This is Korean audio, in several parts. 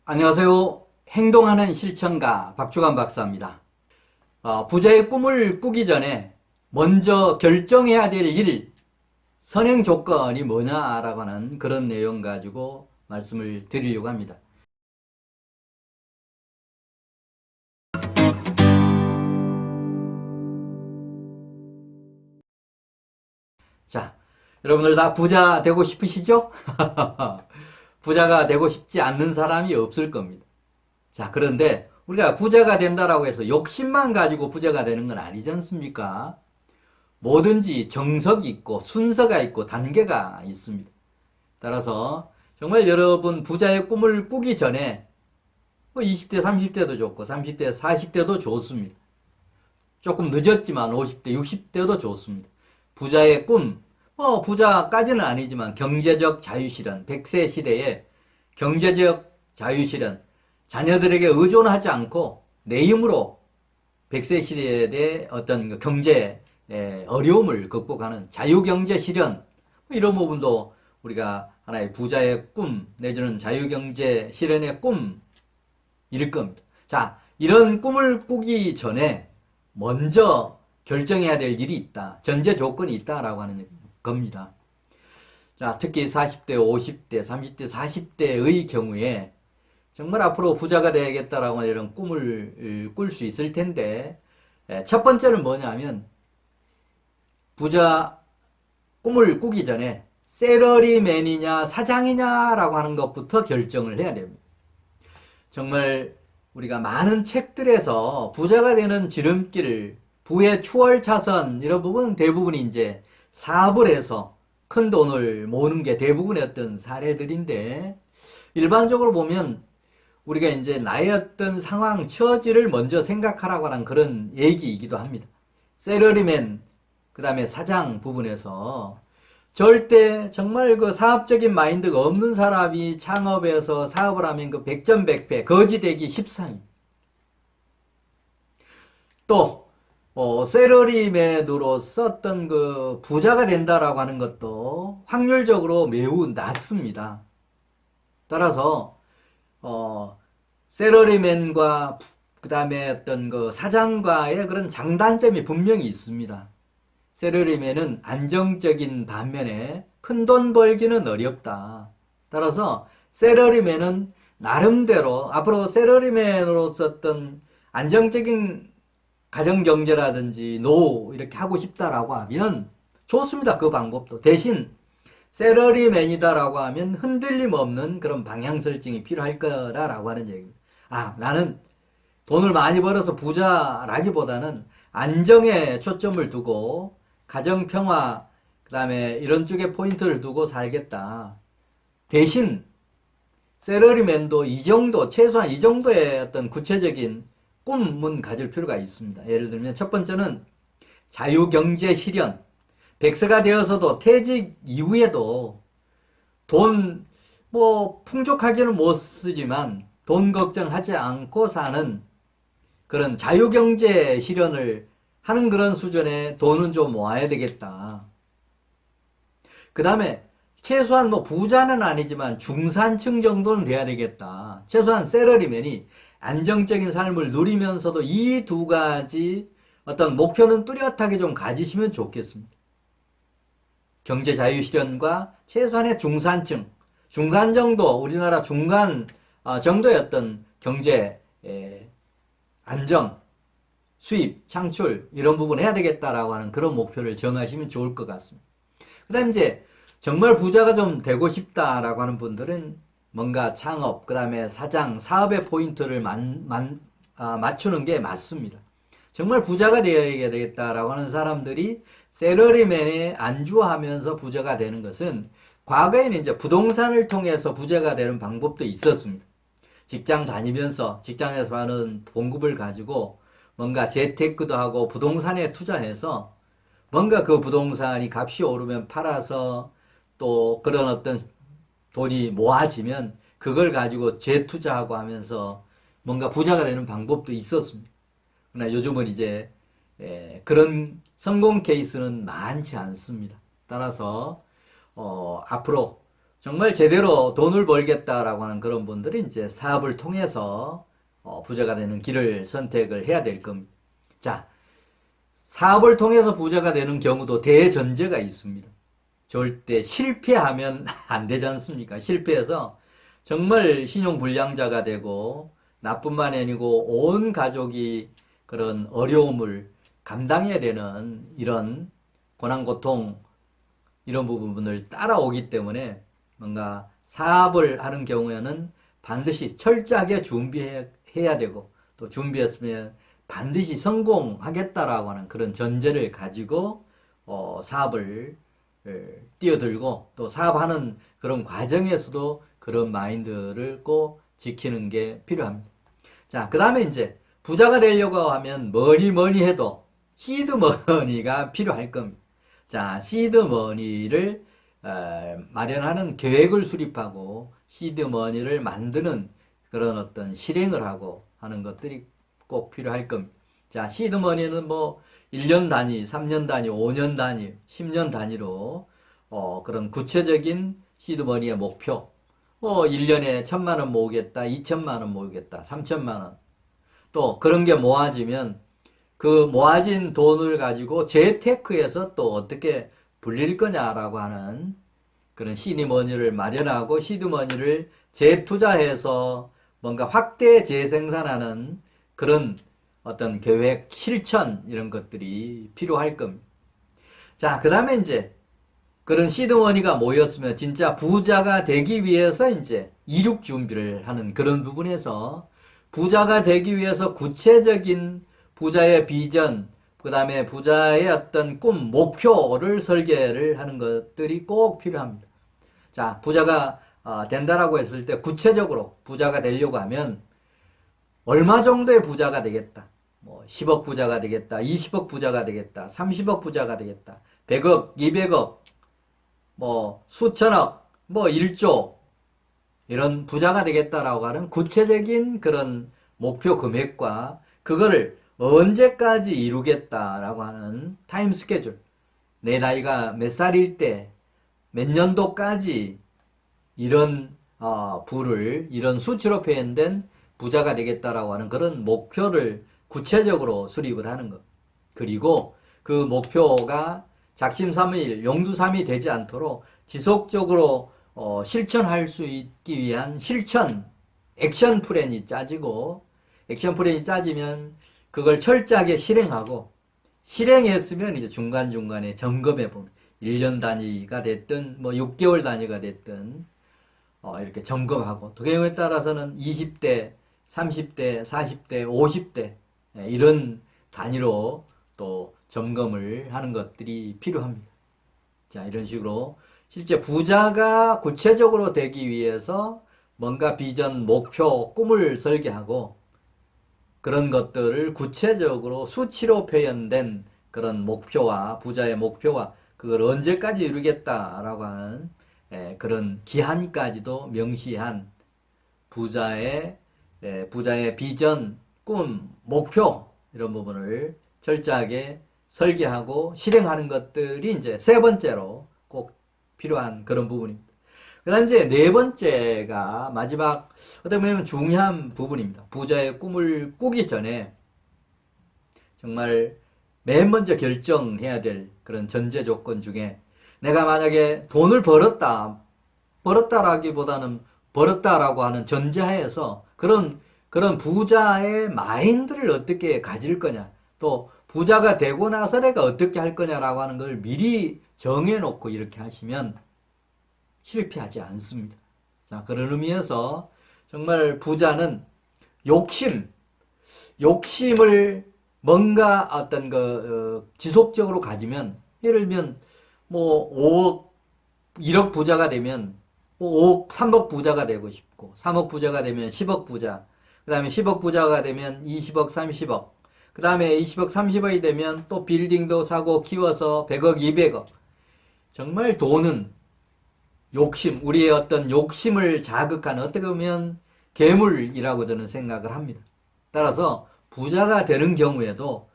안녕하세요. 행동하는 실천가 박주관 박사입니다. 부자의 꿈을 꾸기 전에 먼저 결정해야 될 일, 선행 조건이 뭐냐라고 하는 그런 내용 가지고 말씀을 드리려고 합니다. 자, 여러분들 다 부자 되고 싶으시죠? 부자가 되고 싶지 않는 사람이 없을 겁니다. 자, 그런데 우리가 부자가 된다라고 해서 욕심만 가지고 부자가 되는 건 아니지 않습니까? 뭐든지 정석이 있고 순서가 있고 단계가 있습니다. 따라서 정말 여러분 부자의 꿈을 꾸기 전에 20대, 30대도 좋고 30대, 40대도 좋습니다. 조금 늦었지만 50대, 60대도 좋습니다. 부자의 꿈, 부자까지는 아니지만 경제적 자유실현, 100세 시대에 경제적 자유실현, 자녀들에게 의존하지 않고 내 힘으로 100세 시대의 어떤 경제 어려움을 극복하는 자유경제 실현, 이런 부분도 우리가 하나의 부자의 꿈 내지는 자유경제 실현의 꿈일 겁니다. 자, 이런 꿈을 꾸기 전에 먼저 결정해야 될 일이 있다. 전제 조건이 있다라고 하는 겁니다. 자, 특히 40대, 50대, 30대, 40대의 경우에 정말 앞으로 부자가 되겠다라고 하는 이런 꿈을 꿀 수 있을 텐데, 첫 번째는 뭐냐면 부자 꿈을 꾸기 전에 셀러리맨이냐 사장이냐라고 하는 것부터 결정을 해야 됩니다. 정말 우리가 많은 책들에서 부자가 되는 지름길, 부의 추월차선 이런 부분은 대부분이 이제 사업을 해서 큰 돈을 모으는 게 대부분의 어떤 사례들인데, 일반적으로 보면 우리가 이제 나의 어떤 상황, 처지를 먼저 생각하라고 하는 그런 얘기이기도 합니다. 셀러리맨, 그 다음에 사장 부분에서 절대 정말 그 사업적인 마인드가 없는 사람이 창업해서 사업을 하면 그 백전백패, 거지되기 십상입니다. 또 셀러리맨으로서 어떤 그 부자가 된다라고 하는 것도 확률적으로 매우 낮습니다. 따라서 셀러리맨과 그 다음에 어떤 그 사장과의 그런 장단점이 분명히 있습니다. 셀러리맨은 안정적인 반면에 큰돈 벌기는 어렵다. 따라서 셀러리맨은 나름대로 앞으로 셀러리맨으로서 어떤 안정적인 가정경제라든지 노후 이렇게 하고 싶다라고 하면 좋습니다. 그 방법도. 대신 셀러리맨이다라고 하면 흔들림 없는 그런 방향 설정이 필요할 거다라고 하는 얘기입니다. 나는 돈을 많이 벌어서 부자라기보다는 안정에 초점을 두고 가정평화, 그 다음에 이런 쪽에 포인트를 두고 살겠다. 대신 셀러리맨도 이 정도, 최소한 이 정도의 어떤 구체적인 꿈은 가질 필요가 있습니다. 예를 들면 첫 번째는 자유경제 실현. 백세가 되어서도 퇴직 이후에도 돈 풍족하게는 못 쓰지만 돈 걱정하지 않고 사는 그런 자유경제 실현을 하는 그런 수준의 돈은 좀 모아야 되겠다. 그 다음에 최소한 부자는 아니지만 중산층 정도는 돼야 되겠다. 최소한 셀러리맨이 안정적인 삶을 누리면서도 이 두 가지 어떤 목표는 뚜렷하게 좀 가지시면 좋겠습니다. 경제 자유 실현과 최소한의 중산층, 중간 정도, 우리나라 중간 정도의 어떤 경제 안정, 수입, 창출 이런 부분 해야 되겠다라고 하는 그런 목표를 정하시면 좋을 것 같습니다. 그 다음 이제 정말 부자가 좀 되고 싶다라고 하는 분들은 뭔가 창업, 그 다음에 사장, 사업의 포인트를 맞추는 게 맞습니다. 정말 부자가 되어야 되겠다라고 하는 사람들이 셀러리맨에 안주하면서 부자가 되는 것은 과거에는 이제 부동산을 통해서 부자가 되는 방법도 있었습니다. 직장 다니면서 직장에서 하는 봉급을 가지고 뭔가 재테크도 하고 부동산에 투자해서 뭔가 그 부동산이 값이 오르면 팔아서 또 그런 어떤 돈이 모아지면 그걸 가지고 재투자하고 하면서 뭔가 부자가 되는 방법도 있었습니다. 그러나 요즘은 이제 그런 성공 케이스는 많지 않습니다. 따라서 앞으로 정말 제대로 돈을 벌겠다라고 하는 그런 분들이 이제 사업을 통해서 부자가 되는 길을 선택을 해야 될 겁니다. 자, 사업을 통해서 부자가 되는 경우도 대전제가 있습니다. 절대 실패하면 안 되지 않습니까? 실패해서 정말 신용불량자가 되고 나뿐만이 아니고 온 가족이 그런 어려움을 감당해야 되는 이런 고난고통 이런 부분을 따라오기 때문에 뭔가 사업을 하는 경우에는 반드시 철저하게 준비해야 되고 또 준비했으면 반드시 성공하겠다라고 하는 그런 전제를 가지고 사업을 뛰어들고 또 사업하는 그런 과정에서도 그런 마인드를 꼭 지키는 게 필요합니다. 자, 그 다음에 이제 부자가 되려고 하면 뭐니 해도 시드머니가 필요할 겁니다. 자, 시드머니를 마련하는 계획을 수립하고 시드머니를 만드는 그런 어떤 실행을 하고 하는 것들이 꼭 필요할 겁니다. 자, 시드머니는 뭐 1년 단위, 3년 단위, 5년 단위, 10년 단위로 그런 구체적인 시드머니의 목표 1년에 1,000만 원 모으겠다, 2,000만 원 모으겠다, 3,000만 원. 또 그런 게 모아지면 그 모아진 돈을 가지고 재테크에서 또 어떻게 불릴 거냐라고 하는 그런 시드머니를 마련하고 시드머니를 재투자해서 뭔가 확대 재생산하는 그런 어떤 계획, 실천 이런 것들이 필요할 겁니다. 자, 그 다음에 이제 그런 시드머니가 모였으면 진짜 부자가 되기 위해서 이제 이륙 준비를 하는 그런 부분에서 부자가 되기 위해서 구체적인 부자의 비전, 그 다음에 부자의 어떤 꿈, 목표를 설계를 하는 것들이 꼭 필요합니다. 자, 부자가 된다라고 했을 때 구체적으로 부자가 되려고 하면 얼마 정도의 부자가 되겠다. 뭐 10억 부자가 되겠다. 20억 부자가 되겠다. 30억 부자가 되겠다. 100억, 200억, 뭐 수천억, 뭐 1조 이런 부자가 되겠다라고 하는 구체적인 그런 목표 금액과 그거를 언제까지 이루겠다라고 하는 타임 스케줄. 내 나이가 몇 살일 때, 몇 년도까지 이런 부를 이런 수치로 표현된 부자가 되겠다라고 하는 그런 목표를 구체적으로 수립을 하는 것. 그리고 그 목표가 작심삼일, 용두삼이 되지 않도록 지속적으로 실천할 수 있기 위한 실천, 액션 플랜이 짜지고 액션 플랜이 짜지면 그걸 철저하게 실행하고 실행했으면 이제 중간중간에 점검해 보는 1년 단위가 됐든 뭐 6개월 단위가 됐든 이렇게 점검하고 또 경우에 따라서는 20대, 30대, 40대, 50대 이런 단위로 또 점검을 하는 것들이 필요합니다. 자, 이런 식으로 실제 부자가 구체적으로 되기 위해서 뭔가 비전, 목표, 꿈을 설계하고 그런 것들을 구체적으로 수치로 표현된 그런 목표와 부자의 목표와 그걸 언제까지 이루겠다라고 하는 그런 기한까지도 명시한 부자의 비전, 꿈, 목표 이런 부분을 철저하게 설계하고 실행하는 것들이 이제 세 번째로 꼭 필요한 그런 부분입니다. 그 다음 이제 네 번째가 마지막 어떻게 보면 중요한 부분입니다. 부자의 꿈을 꾸기 전에 정말 맨 먼저 결정해야 될 그런 전제 조건 중에 내가 만약에 돈을 벌었다라기보다는 벌었다라고 하는 전제하에서 그런 부자의 마인드를 어떻게 가질 거냐 또 부자가 되고 나서 내가 어떻게 할 거냐라고 하는 걸 미리 정해놓고 이렇게 하시면 실패하지 않습니다. 자, 그런 의미에서 정말 부자는 욕심을 뭔가 어떤 지속적으로 가지면 예를 들면 뭐 5억, 1억 부자가 되면 뭐 5억, 3억 부자가 되고 싶고 3억 부자가 되면 10억 부자 그 다음에 10억 부자가 되면 20억, 30억 그 다음에 20억, 30억이 되면 또 빌딩도 사고 키워서 100억, 200억 정말 돈은 우리의 어떤 욕심을 자극하는 어떻게 보면 괴물이라고 저는 생각을 합니다. 따라서 부자가 되는 경우에도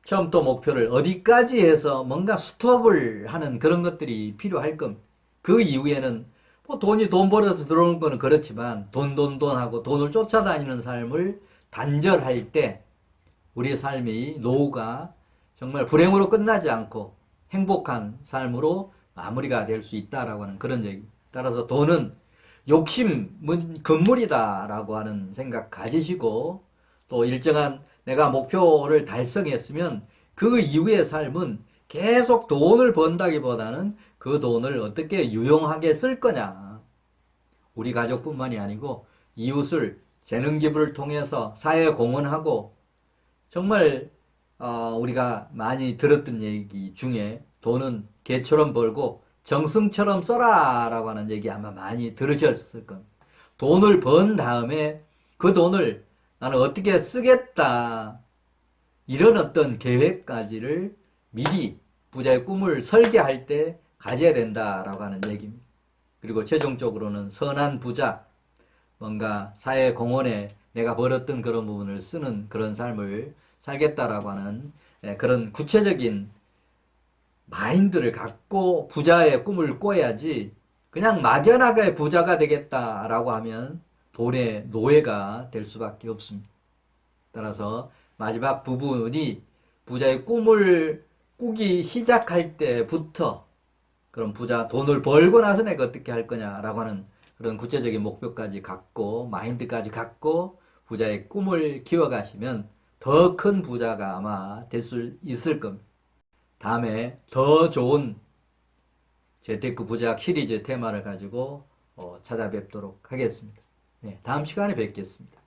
처음부터 목표를 어디까지 해서 뭔가 스톱을 하는 그런 것들이 필요할 겁니다. 그 이후에는 뭐 돈이 돈 벌어서 들어오는 거는 그렇지만 돈 하고 돈을 쫓아다니는 삶을 단절할 때 우리의 삶이 노후가 정말 불행으로 끝나지 않고 행복한 삶으로 마무리가 될 수 있다라고 하는 그런 얘기. 따라서 돈은 욕심은 금물이다라고 하는 생각 가지시고 또 일정한 내가 목표를 달성했으면 그 이후의 삶은 계속 돈을 번다기보다는 그 돈을 어떻게 유용하게 쓸 거냐. 우리 가족뿐만이 아니고 이웃을 재능 기부를 통해서 사회에 공헌하고 정말 우리가 많이 들었던 얘기 중에 돈은 개처럼 벌고 정승처럼 써라라고 하는 얘기 아마 많이 들으셨을 겁니다. 돈을 번 다음에 그 돈을 나는 어떻게 쓰겠다 이런 어떤 계획까지를 미리 부자의 꿈을 설계할 때 가져야 된다라고 하는 얘기입니다. 그리고 최종적으로는 선한 부자, 뭔가 사회 공헌에 내가 벌었던 그런 부분을 쓰는 그런 삶을 살겠다라고 하는 그런 구체적인 마인드를 갖고 부자의 꿈을 꿔야지 그냥 막연하게 부자가 되겠다라고 하면 돈의 노예가 될 수밖에 없습니다. 따라서 마지막 부분이 부자의 꿈을 꾸기 시작할 때부터 그럼 부자 돈을 벌고 나서 내가 어떻게 할 거냐라고 하는 그런 구체적인 목표까지 갖고 마인드까지 갖고 부자의 꿈을 키워가시면 더 큰 부자가 아마 될 수 있을 겁니다. 다음에 더 좋은 재테크 부자 시리즈 테마를 가지고 찾아뵙도록 하겠습니다. 네, 다음 시간에 뵙겠습니다.